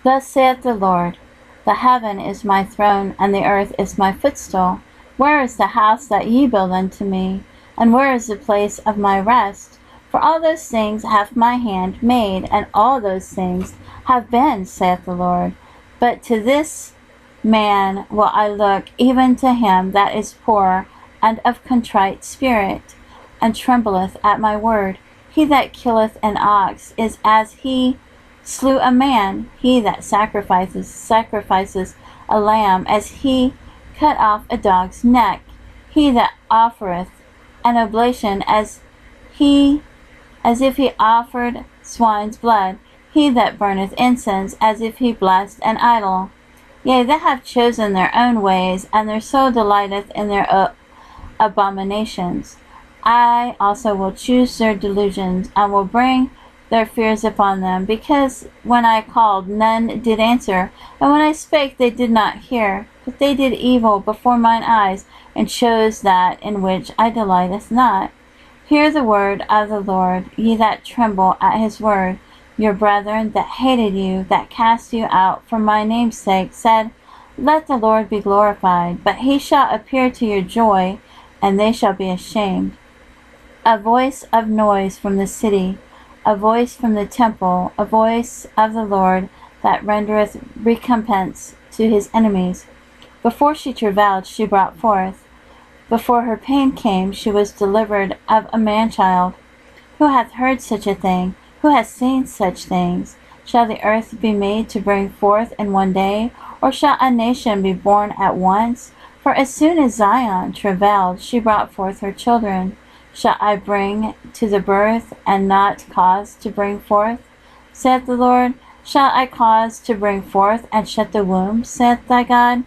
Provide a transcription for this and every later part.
Thus saith the Lord, the heaven is my throne, and the earth is my footstool. Where is the house that ye build unto me? And where is the place of my rest? For all those things hath my hand made, and all those things have been, saith the Lord. But to this man will I look, even to him that is poor and of contrite spirit, and trembleth at my word. He that killeth an ox is as he slew a man. He that sacrifices a lamb, as he cut off a dog's neck. He that offereth an oblation, as if he offered swine's blood. He that burneth incense, as if he blessed an idol. Yea, they have chosen their own ways, and their soul delighteth in their abominations. I also will choose their delusions, and will bring their fears upon them, because when I called, none did answer, and when I spake, they did not hear. But they did evil before mine eyes, and chose that in which I delighteth not. Hear the word of the Lord, ye that tremble at his word. Your brethren that hated you, that cast you out for my name's sake, said, Let the Lord be glorified. But he shall appear to your joy, and they shall be ashamed. A voice of noise from the city, a voice from the temple, a voice of the Lord that rendereth recompense to his enemies. Before she travailed, she brought forth. Before her pain came, she was delivered of a man-child. Who hath heard such a thing? Who hath seen such things? Shall the earth be made to bring forth in one day? Or shall a nation be born at once? For as soon as Zion travailed, she brought forth her children. Shall I bring to the birth, and not cause to bring forth? Saith the Lord. Shall I cause to bring forth, and shut the womb? Saith thy God.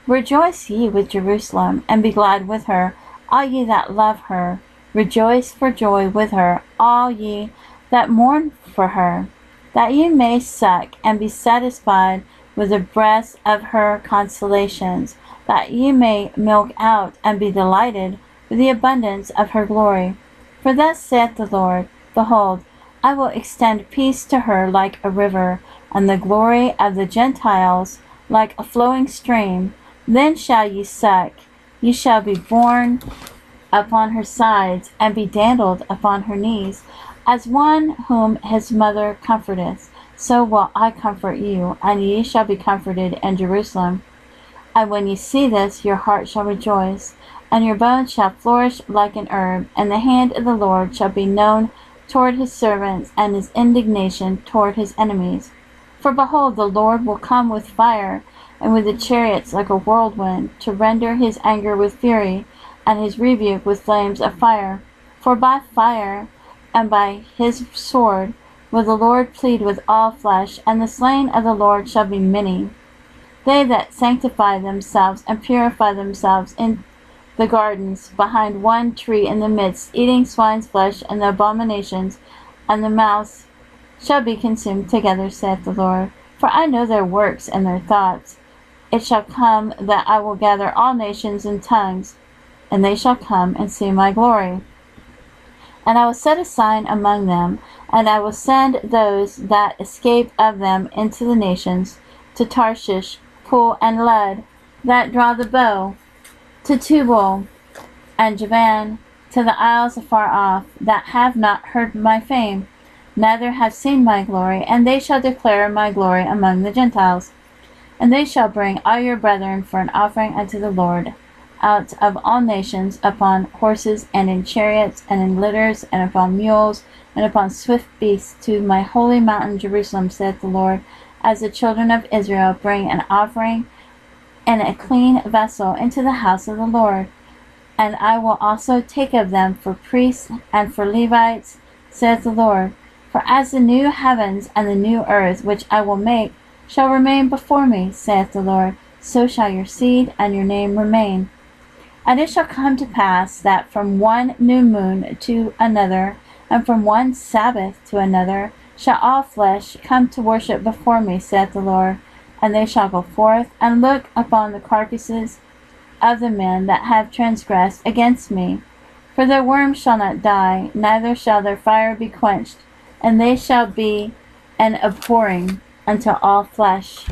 Rejoice ye with Jerusalem, and be glad with her, all ye that love her. Rejoice for joy with her, all ye that mourn for her, that ye may suck and be satisfied with the breast of her consolations, that ye may milk out and be delighted with the abundance of her glory. For thus saith the Lord, Behold, I will extend peace to her like a river, and the glory of the Gentiles like a flowing stream. Then shall ye suck, ye shall be borne upon her sides, and be dandled upon her knees, as one whom his mother comforteth. So will I comfort you, and ye shall be comforted in Jerusalem. And when ye see this, your heart shall rejoice, and your bones shall flourish like an herb, and the hand of the Lord shall be known toward his servants, and his indignation toward his enemies. For behold, the Lord will come with fire, and with the chariots like a whirlwind, to render his anger with fury, and his rebuke with flames of fire. For by fire and by his sword will the Lord plead with all flesh, and the slain of the Lord shall be many. They that sanctify themselves and purify themselves in the gardens behind one tree in the midst, eating swine's flesh and the abominations, and the mouse shall be consumed together, saith the Lord. For I know their works and their thoughts. It shall come that I will gather all nations and tongues, and they shall come and see my glory. And I will set a sign among them, and I will send those that escape of them into the nations, to Tarshish, Pool, and Lud, that draw the bow, to Tubal and Javan, to the isles afar off, that have not heard my fame, neither have seen my glory, and they shall declare my glory among the Gentiles. And they shall bring all your brethren for an offering unto the Lord, out of all nations, upon horses, and in chariots, and in litters, and upon mules, and upon swift beasts, to my holy mountain Jerusalem, saith the Lord, as the children of Israel bring an offering in a clean vessel into the house of the Lord. And I will also take of them for priests and for Levites, saith the Lord. For as the new heavens and the new earth, which I will make, shall remain before me, saith the Lord, so shall your seed and your name remain. And it shall come to pass that from one new moon to another, and from one Sabbath to another, shall all flesh come to worship before me, saith the Lord. And they shall go forth and look upon the carcasses of the men that have transgressed against me. For their worm shall not die, neither shall their fire be quenched, and they shall be an abhorring unto all flesh.